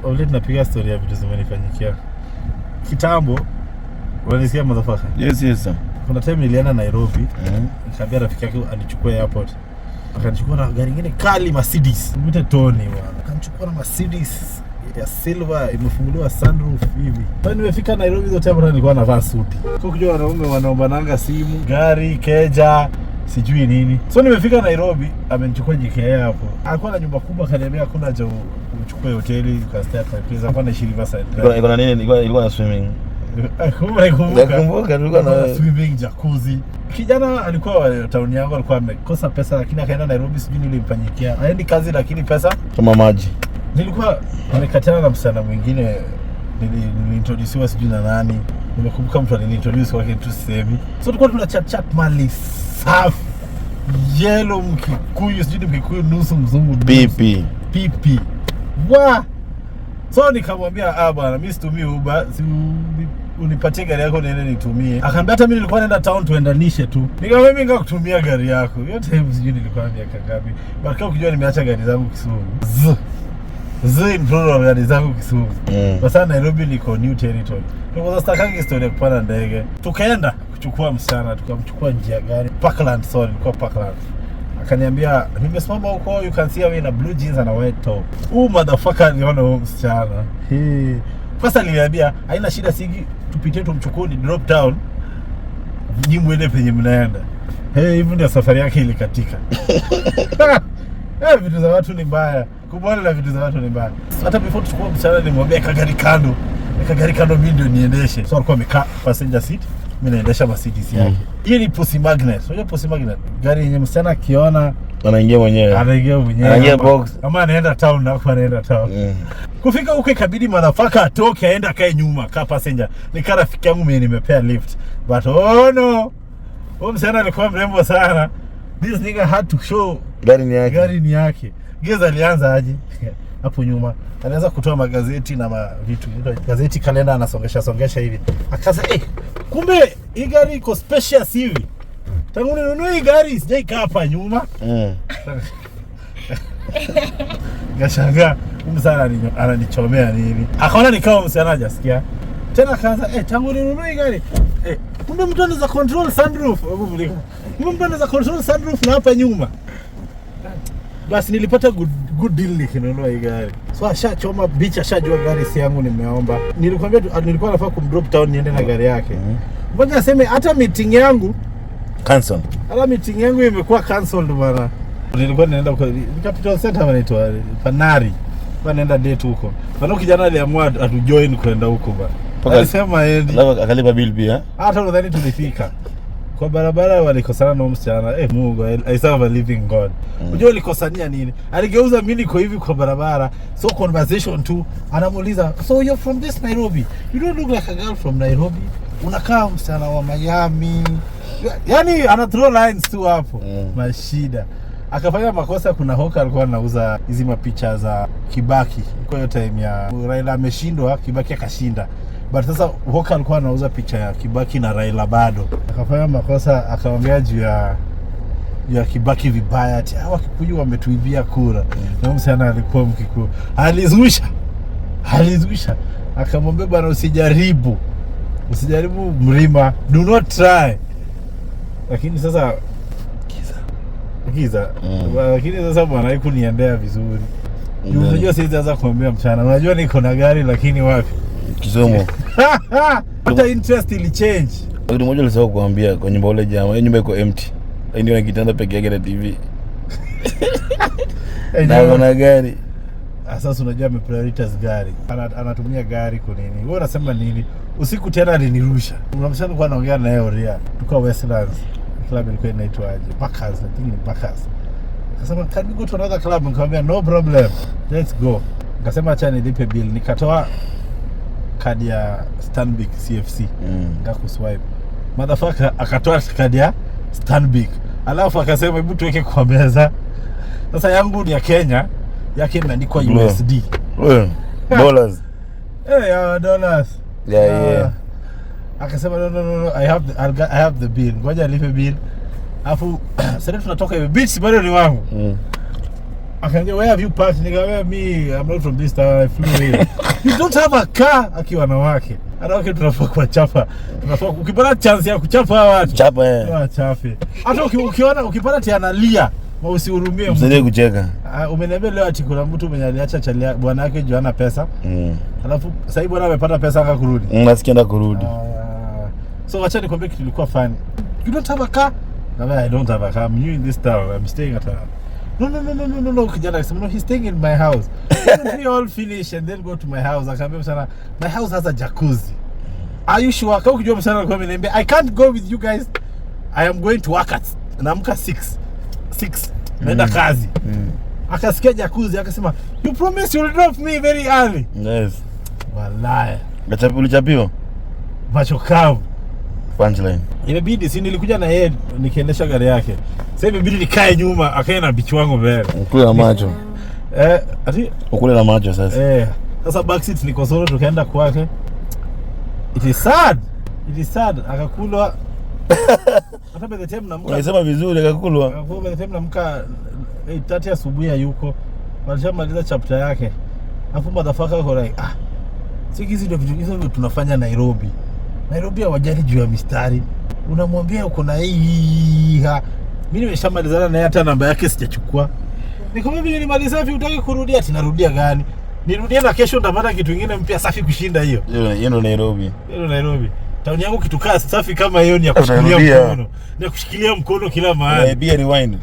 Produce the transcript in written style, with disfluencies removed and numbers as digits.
Ole tunapiga story ya vitu zimenifanyikia kitambo. Unanisikia motherfucker? Yes sir. Kuna time nilienda Nairobi, nikamwambia rafiki yake anichukue airport. Akanichukua na gari nyingine kali Mercedes. Nimete Tony bwana. Akanichukua na Mercedes ya silver imefunguliwa sunroof hivi. Kwa nimefika Nairobi hizo time nilikuwa navaa suti. Kwa kujua wanaume wanaombananga simu, gari, keja, sijui nini. So nimefika Nairobi, amenichukua JKA hapo. Alikuwa na nyumba kubwa, kaniambia hakuna haja uchukue hoteli ukastay kwa place. Kwa na Riverside. Iko na nini? Ilikuwa na swimming. Nakumbuka tulikuwa na swimming, jacuzzi. Kijana alikuwa wa town yangu, alikuwa amekosa pesa lakini akaenda Nairobi, sijui nilimfanyikia. Haendi kazi lakini pesa kama maji. Nilikuwa nimekatana na msichana mwingine, niliintroducewa sijui na nani. Nimekumbuka mtu aliniintroduce wake tu semi. So tulikuwa tuna chat mali safi. Yellow Mkikuyu, sijui Mkikuyu nusu mzungu. Pipi. Wa! So nikamwambia bwana, mimi situmii Uber, unipatie gari yako niende nitumie. Akaniambia hata mimi nilikuwa naenda town tuendanishe tu. Nikamwambia mimi ngakutumia gari yako. Yote hivi sijui nilikuwa miaka ngapi. Baada ukijua nimeacha gari zangu Kisumu. In front of gari zangu Kisumu. Sasa Nairobi niko new territory. Tukaanza stakanga historia ya kupanda ndege. Tukaenda kuchukua msichana, tukamchukua njia gari Parkland, ilikuwa Parkland. Akaniambia nimesimama huko, you can see me in a blue jeans and a white top. Motherfucker niona huyo msichana. Sasa niliambia haina shida, sigi tupitie tumchukue drop down. Ni mwende penye mnaenda. Hivi ndio safari yake ilikatika. Vitu za watu ni mbaya. Kubwana na vitu za watu ni mbaya. Hata before tuchukue msichana nimwambia kagari kando. Kagari kando mimi ndio niendeshe. So alikuwa amekaa passenger seat, mimi naendesha Mercedes yake. Hii ni pussy magnet. Unajua pussy magnet? Gari yenye msichana akiona anaingia mwenyewe. Anaingia box. Kama anaenda town na kwa anaenda town. Kufika huko ikabidi motherfucker atoke aenda kae nyuma ka passenger. Nika rafiki yangu mimi nimepea lift. But no. Huyo msichana alikuwa mrembo sana. This nigga had to show gari ni yake. Geza alianza aje hapo nyuma. Anaanza kutoa magazeti na vitu. Gazeti kalenda anasongesha hivi. Akaza kumbe hii gari iko spacious hivi. Tangu ninunue hii gari sijaikaa hapa nyuma. Gashangaa msana ananichomea nini. Akaona nikao msana hajasikia. Tena akaanza tangu ninunue hii gari kumbe mtu anaweza control sunroof. Kumbe mtu anaweza control sunroof na hapa nyuma. Basi nilipata good deal nikinunua hii gari. So ashachoma bitch, ashajua gari si yangu nimeomba. Nilikuwa nafaa kumdrop town niende na gari yake. Ngoja aseme hata meeting yangu cancel. Hata meeting yangu imekuwa cancelled bwana. Nilikuwa naenda kwa Capital Center wanaitwa Panari. Kwa naenda date huko. Bwana kijana aliamua atujoin kwenda huko bwana. Alisema alafu akalipa bill pia. Hata nadhani tulifika. Kwa barabara walikosana na msichana. Mungu, I serve a living God. Unajua walikosania nini? Aligeuza mimi niko hivi kwa barabara. So conversation tu anamuuliza, "So you're from this Nairobi? You don't look like a girl from Nairobi. Unakaa msichana wa Miami." Yaani ana throw lines tu hapo. Mashida. Akafanya makosa. Kuna hoka alikuwa anauza hizi mapicha za Kibaki. Kwa hiyo time ya Raila ameshindwa, Kibaki akashinda. But sasa hoka alikuwa anauza picha ya Kibaki na Raila bado. Akafanya makosa, akamwambia juu ya Kibaki vibaya ati Wakikuyu wametuibia kura. Na msichana alikuwa Mkikuyu. Alizusha. Akamwambia bwana usijaribu mlima. Do not try. Lakini sasa Giza. Lakini sasa bwana haikuniendea vizuri. Unajua siwezi kuambia mchana. Unajua niko na gari lakini wapi? Kisumu. Hata interest ili change. Kitu moja nilisahau kuambia kwa nyumba ile jamaa. Hiyo nyumba iko empty. Ndio na kitanda peke yake na TV. Na gari. Sasa unajua ameprioritize gari. Anatumia gari kwa nini? Wewe unasema nini? Usiku tena alinirusha. Unamshana kwa naongea na yeye ria. Tuko Westlands. Club ilikuwa inaitwaje? Packers, I think ni Packers. Akasema can we go to another club? Nikamwambia no problem. Let's go. Akasema acha nilipe bill. Nikatoa kadi ya Stanbic CFC. Ngakuswipe. Motherfucker akatoa kadi ya Stanbic. Alafu akasema hebu tuweke kwa meza. Sasa yangu ni ya Kenya, yake imeandikwa USD. Dollars. Dollars. Yeah. Akasema no, I have the bill. Ngoja alipe bill. Alafu sasa tunatoka hivi beach bado ni wangu. Akaniambia, where have you parked? Nikamwambia, I'm not from this town, I flew here. You don't have a car. Akiwa na wake. Anawake tunafaa kuwachapa. Ukipata chance ya kuchapa hawa watu. Chapa Wachape. Hata ukipata tia analia, usihurumie. Msije kucheka. Umeniambia leo ati kuna mtu mwenye aliacha chalia bwana yake juu hana pesa. Alafu sasa hivi bwana amepata pesa aka kurudi. Nasikia kurudi. So acha nikwambie kitu ilikuwa fun. You don't have a car? I don't have a car. I'm new in this town. I'm staying at a... No, kijana akasema, no, he's staying in my house. We all finish and then go to my house. Akaambia msana, my house has a jacuzzi. Are you sure? Kama ukijua msana kwa mimi niambia, I can't go with you guys. I am going to work at naamka 6. Naenda kazi. Akasikia jacuzzi akasema, you promise you'll drop me very early. Yes. Wallahi. Ulichapiwa? Macho kavu. Punchline. Imebidi si nilikuja na yeye nikiendesha gari yake. Sasa imebidi nikae nyuma, akae na bichi wangu mbele. Ukule na macho. Ati ukule na macho sasa. Sasa back seat niko solo tukaenda kwake. It is sad. Akakulwa. Hata by the time namka. Unasema vizuri akakulwa. Akakulwa by the time namka 8:30 asubuhi yuko. Walishamaliza chapter yake. Hapo motherfucker ako like hizi ndio vitu hizo tunafanya Nairobi. Nairobi hawajali juu ya mistari. Unamwambia uko na hii. Mimi nimeshamalizana na hata namba yake sijachukua. Nikamwambia vile nimaliza vipi utaki kurudia? Ati narudia gani? Nirudie na kesho ndapata kitu kingine mpya safi kushinda hiyo. Hiyo ndo Nairobi. Tauni yangu kitu kaa safi kama hiyo ni ya kushikilia mkono. Ni ya kushikilia mkono kila mahali. Bia rewind.